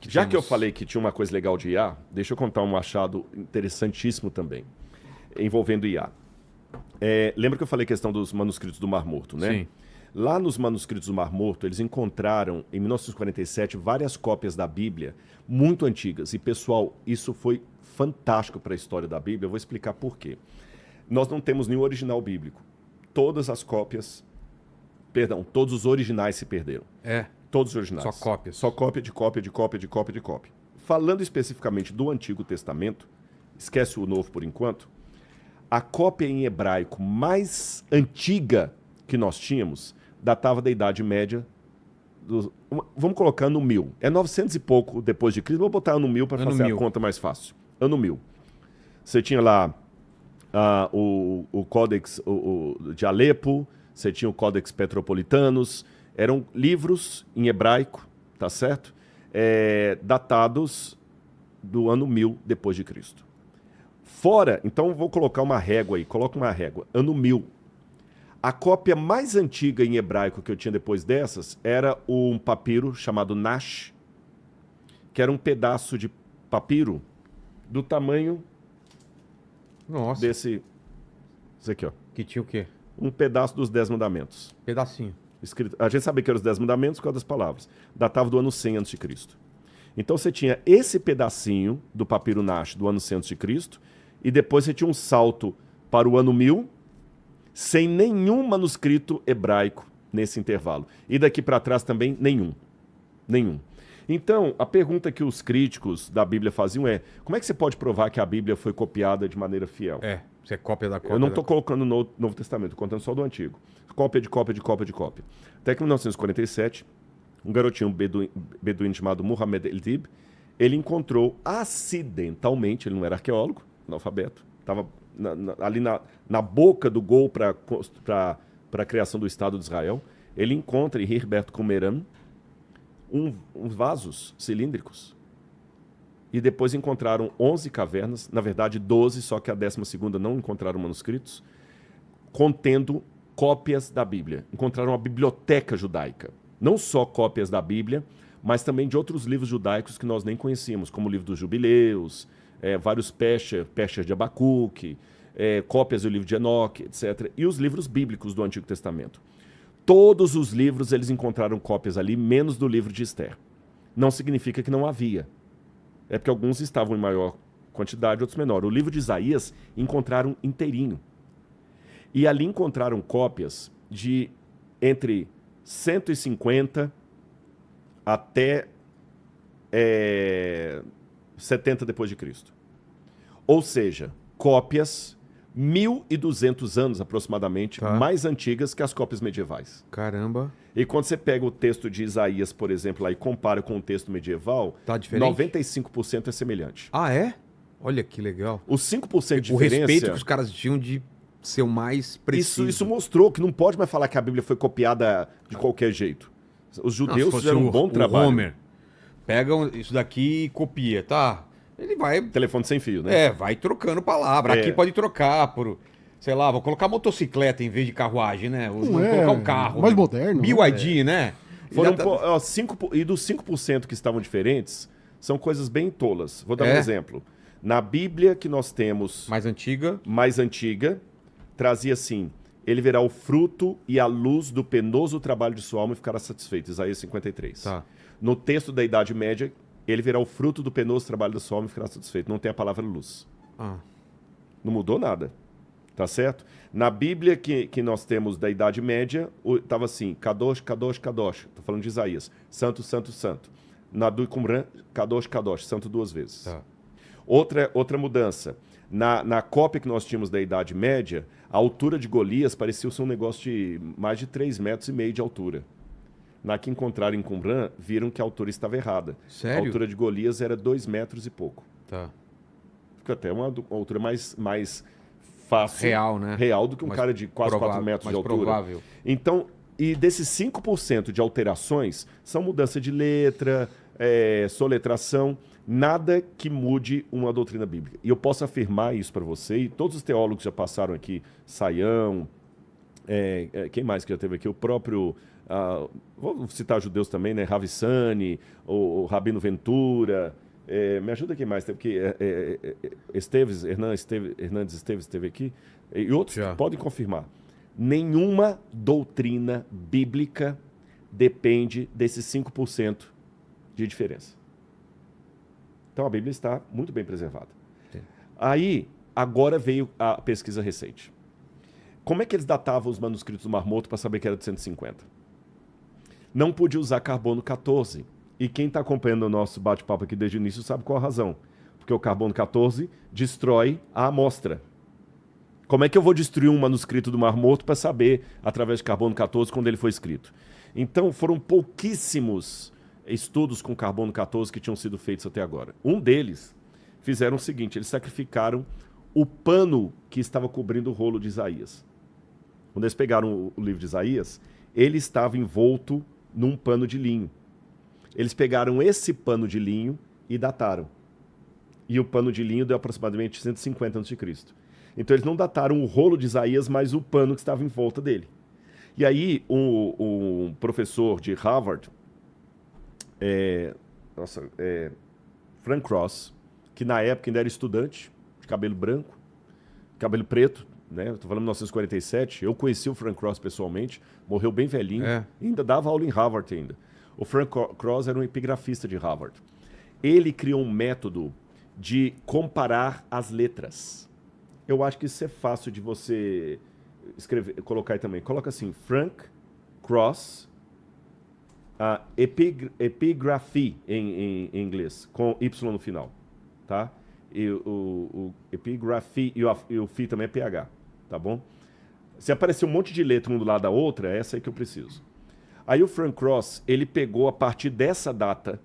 Já que eu falei que tinha uma coisa legal de IA, deixa eu contar um achado interessantíssimo também, envolvendo IA. Lembra que eu falei a questão dos manuscritos do Mar Morto, né? Sim. Lá nos manuscritos do Mar Morto, eles encontraram, em 1947, várias cópias da Bíblia muito antigas. E, pessoal, isso foi fantástico para a história da Bíblia. Eu vou explicar por quê. Nós não temos nenhum original bíblico. Todas as cópias, perdão, todos os originais se perderam. Todos os originais. Só cópias. Só cópia de cópia de cópia de cópia de cópia. Falando especificamente do Antigo Testamento, esquece o Novo por enquanto, a cópia em hebraico mais antiga que nós tínhamos datava da Idade Média. Vamos colocar ano 1000. É 900 e pouco depois de Cristo. Vou botar ano 1000 para fazer a conta mais fácil. Ano 1000. Você tinha lá o Códex de Alepo, você tinha o Códex Petropolitanos. Eram livros em hebraico, tá certo? Datados do ano 1000 depois de Cristo. Fora, então vou colocar uma régua aí, coloca uma régua, ano 1000. A cópia mais antiga em hebraico que eu tinha depois dessas era um papiro chamado Nash, que era um pedaço de papiro do tamanho desse... Isso aqui, ó. Que tinha o quê? Um pedaço dos 10 mandamentos. Pedacinho. Escrito, a gente sabia que eram os 10 mandamentos por causa das palavras. Datava do ano 100 a.C. Então você tinha esse pedacinho do papiro Nash do ano 100 a.C. e depois você tinha um salto para o ano 1000 sem nenhum manuscrito hebraico nesse intervalo. E daqui para trás também nenhum. Nenhum. Então, a pergunta que os críticos da Bíblia faziam é: como é que você pode provar que a Bíblia foi copiada de maneira fiel? Você é cópia da cópia. Eu não estou colocando no Novo Testamento, estou contando só do Antigo. Cópia de cópia de cópia de cópia. Até que em 1947, um garotinho beduíno chamado Muhammad El-Dib, ele encontrou acidentalmente, ele não era arqueólogo, analfabeto, estava ali na boca do gol para a criação do Estado de Israel, ele encontra em Herbert Qumran uns vasos cilíndricos. E depois encontraram 11 cavernas, na verdade 12, só que a 12ª não encontraram manuscritos, contendo cópias da Bíblia. Encontraram uma biblioteca judaica. Não só cópias da Bíblia, mas também de outros livros judaicos que nós nem conhecíamos, como o livro dos Jubileus, vários Pesher de Abacuque, cópias do livro de Enoque, etc. E os livros bíblicos do Antigo Testamento. Todos os livros eles encontraram cópias ali, menos do livro de Esther. Não significa que não havia. É porque alguns estavam em maior quantidade, outros menor. O livro de Isaías encontraram inteirinho. E ali encontraram cópias de entre 150 até 70 depois de Cristo. Ou seja, cópias 1.200 anos aproximadamente, mais antigas que as cópias medievais. Caramba. E quando você pega o texto de Isaías, por exemplo, lá, e compara com o texto medieval, tá diferente? 95% é semelhante. Ah, é? Olha que legal. Os 5% de diferença... O respeito que os caras tinham de ser o mais preciso. Isso mostrou que não pode mais falar que a Bíblia foi copiada de qualquer jeito. Os judeus fizeram um bom trabalho. Homer pega isso daqui e copia, tá? Ele vai... Telefone sem fio, né? Vai trocando palavra. Aqui pode trocar por... Sei lá, vou colocar motocicleta em vez de carruagem, né? Vou colocar um carro. Mais moderno. BYD, né? Foram e dos 5% que estavam diferentes, são coisas bem tolas. Vou dar um exemplo. Na Bíblia que nós temos... Mais antiga, trazia assim: ele verá o fruto e a luz do penoso trabalho de sua alma e ficará satisfeito. Isaías 53. Tá. No texto da Idade Média, ele verá o fruto do penoso trabalho da sua alma e ficará satisfeito. Não tem a palavra luz. Não mudou nada. Tá certo? Na Bíblia que nós temos da Idade Média, estava assim: Kadosh, Kadosh, Kadosh. Estou falando de Isaías. Santo, Santo, Santo. Na do Qumran, Kadosh, Kadosh. Santo 2 vezes. Tá. Outra mudança. Na cópia que nós tínhamos da Idade Média, a altura de Golias parecia ser um negócio de mais de 3,5 metros de altura. Na que encontraram em Qumran, viram que a altura estava errada. Sério? A altura de Golias era 2 metros e pouco. Tá. Fica até uma altura mais fácil. Real, né? Real do que um cara de quase 4 metros de altura. Provável. Então, e desses 5% de alterações, são mudança de letra, soletração, nada que mude uma doutrina bíblica. E eu posso afirmar isso para você, e todos os teólogos já passaram aqui, Saião, quem mais que já teve aqui? O próprio vou citar judeus também, né? Ravissani, o Rabino Ventura. Me ajuda aqui mais, porque Hernandes Esteves esteve aqui, e outros podem confirmar. Nenhuma doutrina bíblica depende desses 5% de diferença. Então a Bíblia está muito bem preservada. Sim. Aí, agora veio a pesquisa recente. Como é que eles datavam os manuscritos do Mar Morto para saber que era de 150? Não podia usar carbono 14. E quem está acompanhando o nosso bate-papo aqui desde o início sabe qual a razão. Porque o carbono 14 destrói a amostra. Como é que eu vou destruir um manuscrito do Mar Morto para saber, através de carbono 14, quando ele foi escrito? Então, foram pouquíssimos estudos com carbono 14 que tinham sido feitos até agora. Um deles fizeram o seguinte, eles sacrificaram o pano que estava cobrindo o rolo de Isaías. Quando eles pegaram o livro de Isaías, ele estava envolto num pano de linho. Eles pegaram esse pano de linho e dataram. E o pano de linho deu aproximadamente 150 a.C. Então eles não dataram o rolo de Isaías, mas o pano que estava em volta dele. E aí um professor de Harvard, Frank Cross, que na época ainda era estudante, de cabelo branco, cabelo preto, né? Estou falando de 1947, eu conheci o Frank Cross pessoalmente, morreu bem velhinho, ainda dava aula em Harvard ainda. O Frank Cross era um epigrafista de Harvard. Ele criou um método de comparar as letras. Eu acho que isso é fácil de você colocar aí também. Coloca assim, Frank Cross Epigraphy em inglês, com Y no final. Tá? E o Epigraphy e o Phi também é PH. Tá bom? Se aparecer um monte de letra um do lado da outra, é essa aí que eu preciso. Aí o Frank Cross, ele pegou, a partir dessa data,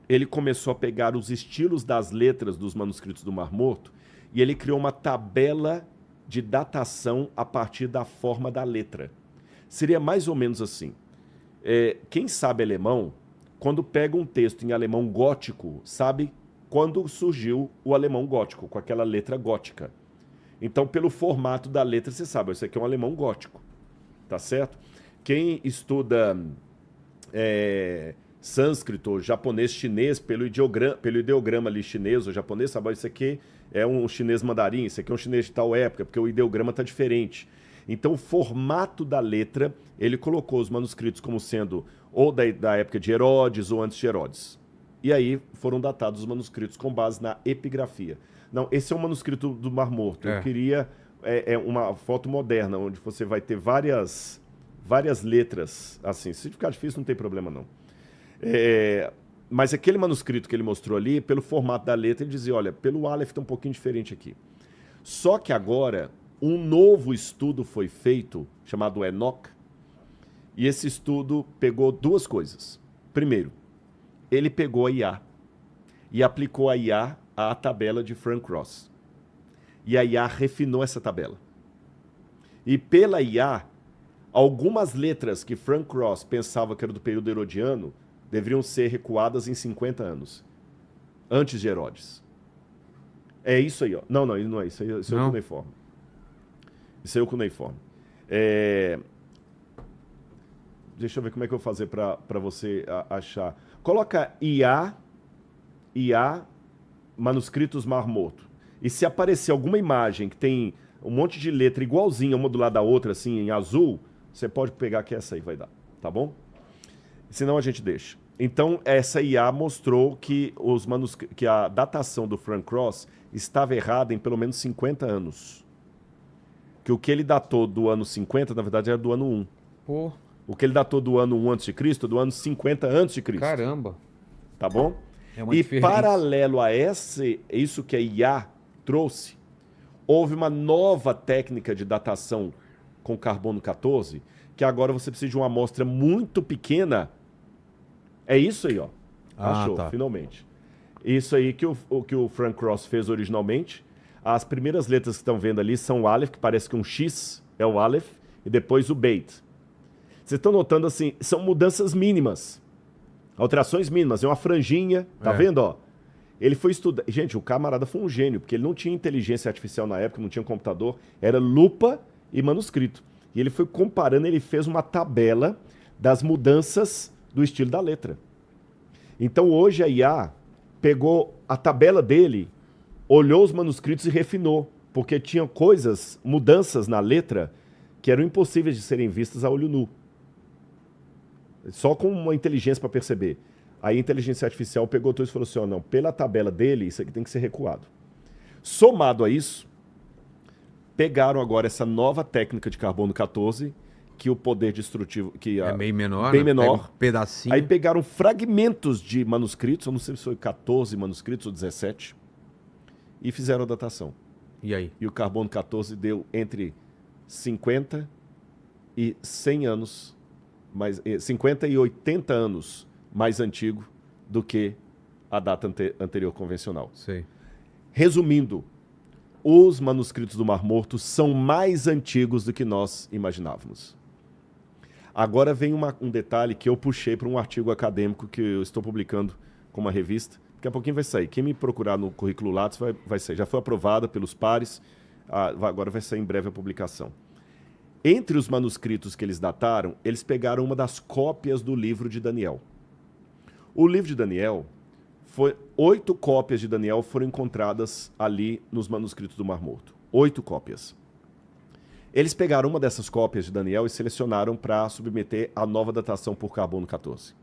ele começou a pegar os estilos das letras dos manuscritos do Mar Morto e ele criou uma tabela de datação a partir da forma da letra. Seria mais ou menos assim. Quem sabe alemão, quando pega um texto em alemão gótico, sabe quando surgiu o alemão gótico, com aquela letra gótica. Então, pelo formato da letra, você sabe, isso aqui é um alemão gótico. Tá certo? Quem estuda sânscrito, japonês, chinês, pelo ideograma ali chinês ou japonês, sabe, isso aqui é um chinês mandarim, isso aqui é um chinês de tal época, porque o ideograma está diferente. Então, o formato da letra, ele colocou os manuscritos como sendo ou da época de Herodes ou antes de Herodes. E aí foram datados os manuscritos com base na epigrafia. Não, esse é um manuscrito do Mar Morto. Eu queria uma foto moderna, onde você vai ter várias letras, assim. Se ficar difícil, não tem problema, não. Mas aquele manuscrito que ele mostrou ali, pelo formato da letra, ele dizia, olha, pelo Aleph está um pouquinho diferente aqui. Só que agora, um novo estudo foi feito, chamado Enoch, e esse estudo pegou duas coisas. Primeiro, ele pegou a IA e aplicou a IA à tabela de Frank Cross. E a IA refinou essa tabela. E pela IA, algumas letras que Frank Cross pensava que era do período herodiano deveriam ser recuadas em 50 anos, antes de Herodes. É isso aí, ó. Não, não é isso. Isso é o cuneiforme. Isso é o cuneiforme. Deixa eu ver como é que eu vou fazer para você achar. Coloca IA, manuscritos Mar Morto. E se aparecer alguma imagem que tem um monte de letra igualzinha uma do lado da outra, assim, em azul, você pode pegar que essa aí vai dar, tá bom? Senão a gente deixa. Então, essa IA mostrou que, que a datação do Frank Cross estava errada em pelo menos 50 anos. Que o que ele datou do ano 50, na verdade, era do ano 1. Pô. O que ele datou do ano 1 a.C., do ano 50 a.C. Caramba. Tá bom? E diferença. Paralelo a isso que a IA trouxe, houve uma nova técnica de datação com carbono 14, que agora você precisa de uma amostra muito pequena. É isso aí, ó. Achou, finalmente. Isso aí que o Frank Cross fez originalmente. As primeiras letras que estão vendo ali são o Aleph, que parece que um X é o Aleph, e depois o Beit. Vocês estão notando assim, são mudanças mínimas. Alterações mínimas. É uma franjinha, tá vendo, ó? Ele foi estudar. Gente, o camarada foi um gênio, porque ele não tinha inteligência artificial na época, não tinha computador, era lupa e manuscrito. E ele foi comparando, ele fez uma tabela das mudanças do estilo da letra. Então hoje a IA pegou a tabela dele, olhou os manuscritos e refinou, porque tinha coisas, mudanças na letra que eram impossíveis de serem vistas a olho nu. Só com uma inteligência para perceber. Aí a inteligência artificial pegou tudo e falou assim, não, pela tabela dele, isso aqui tem que ser recuado. Somado a isso, pegaram agora essa nova técnica de carbono 14, que o poder destrutivo... Que é bem menor, bem né? menor. Pega um pedacinho. Aí pegaram fragmentos de manuscritos, eu não sei se foi 14 manuscritos ou 17, e fizeram a datação. E aí? E o carbono 14 deu entre 50 e 100 anos, 50 e 80 anos mais antigo do que a data anterior convencional. Sei. Resumindo, os manuscritos do Mar Morto são mais antigos do que nós imaginávamos. Agora vem um detalhe que eu puxei para um artigo acadêmico que eu estou publicando com uma revista. Daqui a pouquinho vai sair. Quem me procurar no currículo Lattes vai sair. Já foi aprovada pelos pares, agora vai sair em breve a publicação. Entre os manuscritos que eles dataram, eles pegaram uma das cópias do livro de Daniel. O livro de Daniel, 8 cópias de Daniel foram encontradas ali nos manuscritos do Mar Morto. 8 cópias. Eles pegaram uma dessas cópias de Daniel e selecionaram para submeter a nova datação por carbono 14.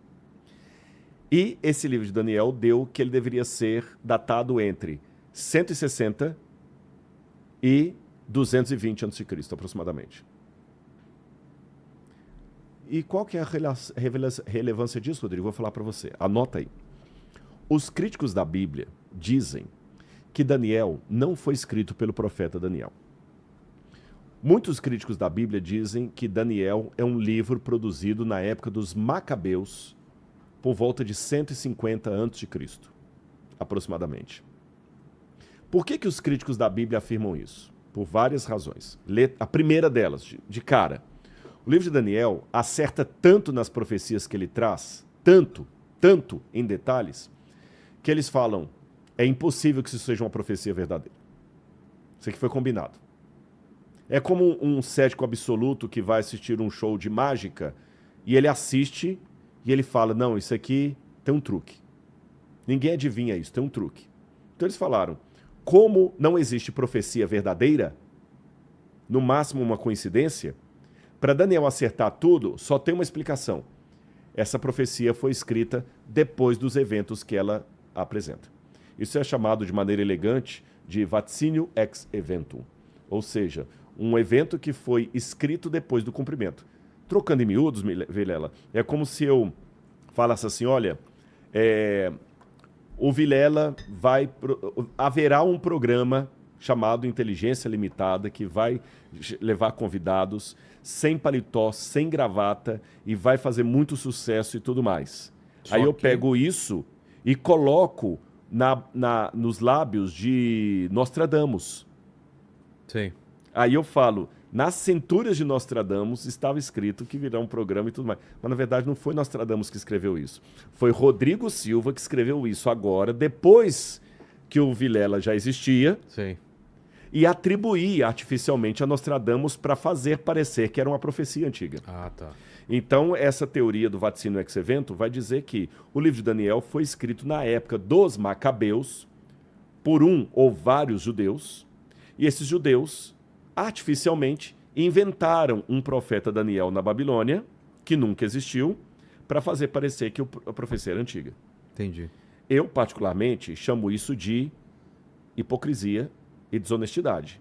E esse livro de Daniel deu que ele deveria ser datado entre 160 e 220 a.C., aproximadamente. E qual que é a relevância disso, Rodrigo? Vou falar para você. Anota aí. Os críticos da Bíblia dizem que Daniel não foi escrito pelo profeta Daniel. Muitos críticos da Bíblia dizem que Daniel é um livro produzido na época dos Macabeus, por volta de 150 a.C., aproximadamente. Por que os críticos da Bíblia afirmam isso? Por várias razões. A primeira delas, de cara, o livro de Daniel acerta tanto nas profecias que ele traz, tanto em detalhes, que eles falam, é impossível que isso seja uma profecia verdadeira. Isso aqui foi combinado. É como um cético absoluto que vai assistir um show de mágica e ele assiste e ele fala, não, isso aqui tem um truque. Ninguém adivinha isso, tem um truque. Então eles falaram, como não existe profecia verdadeira, no máximo uma coincidência, para Daniel acertar tudo, só tem uma explicação. Essa profecia foi escrita depois dos eventos que ela apresenta. Isso é chamado de maneira elegante de vaticínio ex eventum, ou seja, um evento que foi escrito depois do cumprimento. Trocando em miúdos, Vilela, é como se eu falasse assim, olha, o Vilela haverá um programa chamado Inteligência Limitada que vai levar convidados sem paletó, sem gravata e vai fazer muito sucesso e tudo mais. Aí eu pego isso e coloco nos lábios de Nostradamus. Sim. Aí eu falo, nas cinturas de Nostradamus estava escrito que virá um programa e tudo mais. Mas na verdade não foi Nostradamus que escreveu isso. Foi Rodrigo Silva que escreveu isso agora, depois que o Vilela já existia. Sim. E atribuir artificialmente a Nostradamus para fazer parecer que era uma profecia antiga. Ah, tá. Então, essa teoria do vaticínio ex eventum vai dizer que o livro de Daniel foi escrito na época dos Macabeus por um ou vários judeus, e esses judeus, artificialmente, inventaram um profeta Daniel na Babilônia, que nunca existiu, para fazer parecer que a profecia era antiga. Entendi. Eu, particularmente, chamo isso de hipocrisia e desonestidade.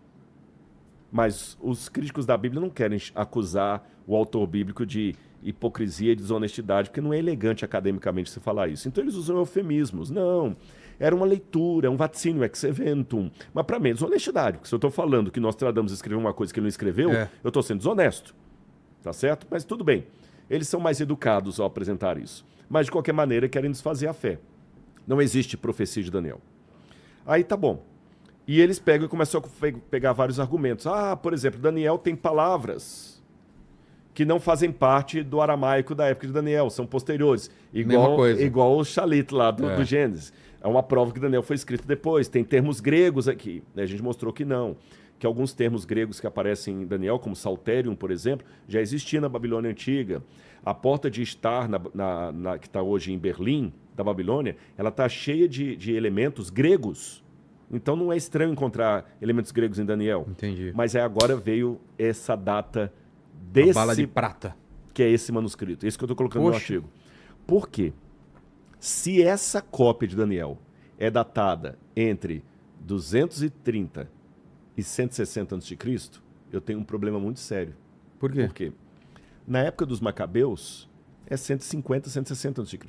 Mas os críticos da Bíblia não querem acusar o autor bíblico de hipocrisia e desonestidade, porque não é elegante academicamente se falar isso. Então eles usam eufemismos. Não, era uma leitura, um vaticínio ex eventum. Mas para mim é desonestidade, porque se eu estou falando que Nostradamus escreveu uma coisa que ele não escreveu, eu estou sendo desonesto. Tá certo? Mas tudo bem. Eles são mais educados ao apresentar isso. Mas de qualquer maneira querem desfazer a fé. Não existe profecia de Daniel. Aí tá bom. E eles pegam e começam a pegar vários argumentos. Por exemplo, Daniel tem palavras que não fazem parte do aramaico da época de Daniel, são posteriores. Igual o Shalit lá do Gênesis. É uma prova que Daniel foi escrito depois. Tem termos gregos aqui. A gente mostrou que não. que alguns termos gregos que aparecem em Daniel, como salterium, por exemplo, já existia na Babilônia Antiga. A porta de estar, que está hoje em Berlim, da Babilônia, ela está cheia de elementos gregos. Então não é estranho encontrar elementos gregos em Daniel. Entendi. Mas aí agora veio essa data desse... A bala de prata. Que é esse manuscrito. Esse que eu estou colocando no artigo. Por quê? Se essa cópia de Daniel é datada entre 230 e 160 a.C., eu tenho um problema muito sério. Por quê? Porque na época dos Macabeus é 150, 160 a.C.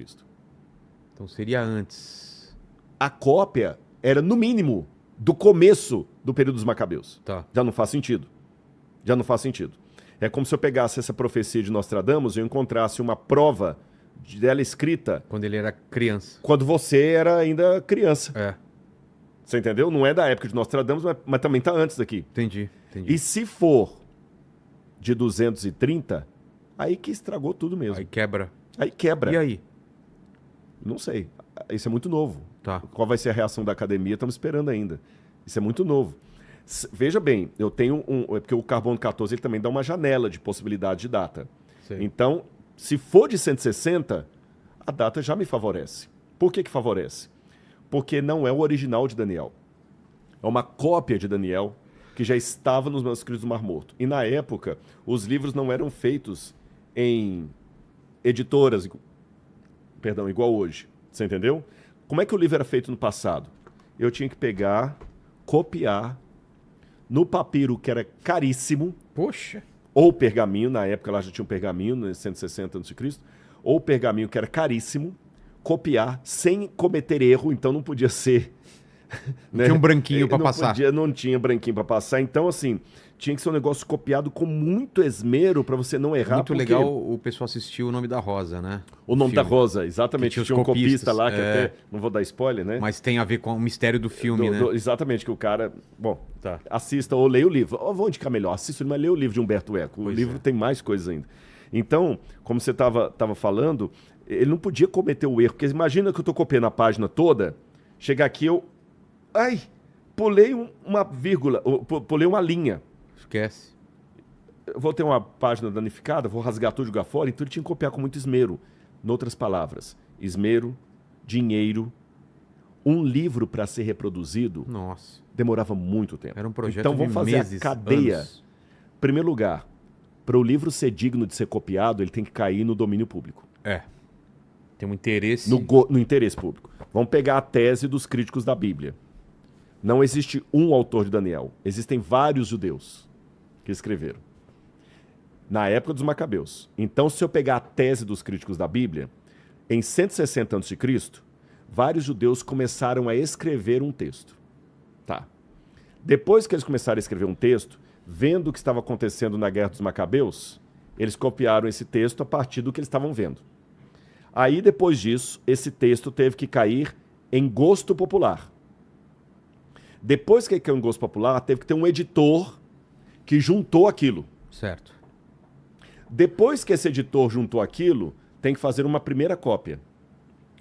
Então seria antes. A cópia era, no mínimo, do começo do período dos Macabeus. Tá. Já não faz sentido. Já não faz sentido. É como se eu pegasse essa profecia de Nostradamus e eu encontrasse uma prova dela escrita... Quando ele era criança. Quando você era ainda criança. É. Você entendeu? Não é da época de Nostradamus, mas também está antes daqui. Entendi. E se for de 230, aí que estragou tudo mesmo. Aí quebra. Aí quebra. E aí? Não sei. Isso é muito novo. Tá. Qual vai ser a reação da academia? Estamos esperando ainda. Isso é muito novo. Veja bem, eu tenho é porque o Carbono 14 ele também dá uma janela de possibilidade de data. Sei. Então, se for de 160, a data já me favorece. Por que favorece? Porque não é o original de Daniel. É uma cópia de Daniel que já estava nos manuscritos do Mar Morto. E na época, os livros não eram feitos em editoras, igual hoje. Você entendeu? Como é que o livro era feito no passado? Eu tinha que pegar, copiar, no papiro que era caríssimo. Poxa! Ou pergaminho, na época lá já tinha um pergaminho, né, 160 a.C., ou pergaminho que era caríssimo, copiar sem cometer erro, então não podia ser... Não tinha um branquinho para passar. Não tinha branquinho para passar, então assim, tinha que ser um negócio copiado com muito esmero para você não errar. Muito legal o pessoal assistiu O Nome da Rosa, né? O Nome da Rosa, exatamente. Tinha um copista lá, que até, não vou dar spoiler, né? Mas tem a ver com o mistério do filme, né? Exatamente, que o cara... Bom, assista ou leia o livro. Vou indicar melhor, assista, mas leia o livro de Humberto Eco. O livro tem mais coisas ainda. Então, como você estava falando, ele não podia cometer o erro, porque imagina que eu estou copiando a página toda, chegar aqui ai, pulei uma vírgula, pulei uma linha. Esquece. Eu vou ter uma página danificada, vou rasgar tudo e jogar fora, então ele tinha que copiar com muito esmero. Em outras palavras, esmero, dinheiro, um livro para ser reproduzido. Nossa. Demorava muito tempo. Era um projeto então vamos fazer meses, a cadeia. Anos. Em primeiro lugar, para o livro ser digno de ser copiado, ele tem que cair no domínio público. É. Tem um interesse... No interesse público. Vamos pegar a tese dos críticos da Bíblia. Não existe um autor de Daniel. Existem vários judeus que escreveram. Na época dos Macabeus. Então, se eu pegar a tese dos críticos da Bíblia, em 160 a.C., vários judeus começaram a escrever um texto. Tá. Depois que eles começaram a escrever um texto, vendo o que estava acontecendo na Guerra dos Macabeus, eles copiaram esse texto a partir do que eles estavam vendo. Aí, depois disso, esse texto teve que cair em gosto popular. Depois que caiu em gosto popular, teve que ter um editor que juntou aquilo. Certo. Depois que esse editor juntou aquilo, tem que fazer uma primeira cópia.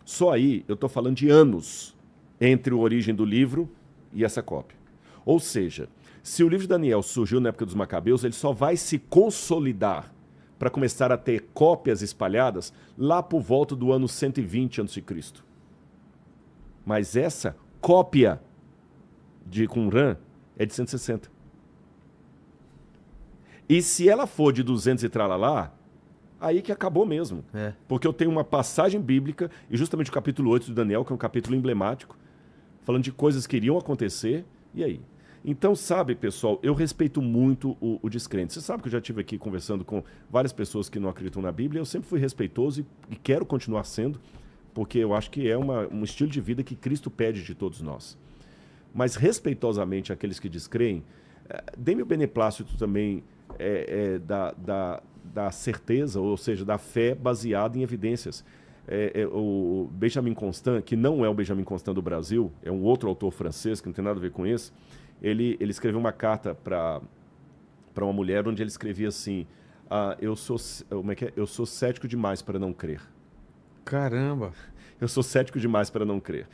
Só aí, eu estou falando de anos entre a origem do livro e essa cópia. Ou seja, se o livro de Daniel surgiu na época dos Macabeus, ele só vai se consolidar para começar a ter cópias espalhadas lá por volta do ano 120 a.C. Mas essa cópia de Qumran é de 160. E se ela for de 200 e tralalá, aí que acabou mesmo. É. Porque eu tenho uma passagem bíblica, e justamente o capítulo 8 de Daniel, que é um capítulo emblemático, falando de coisas que iriam acontecer, e aí? Então, sabe, pessoal, eu respeito muito o descrente. Você sabe que eu já estive aqui conversando com várias pessoas que não acreditam na Bíblia, eu sempre fui respeitoso e quero continuar sendo, porque eu acho que é um estilo de vida que Cristo pede de todos nós. Mas, respeitosamente, aqueles que descreem, dê-me o beneplácito também da certeza, ou seja, da fé baseada em evidências. O Benjamin Constant, que não é o Benjamin Constant do Brasil, é um outro autor francês que não tem nada a ver com esse, ele escreveu uma carta para uma mulher onde ele escrevia assim, eu sou cético demais para não crer. Caramba! Eu sou cético demais para não crer.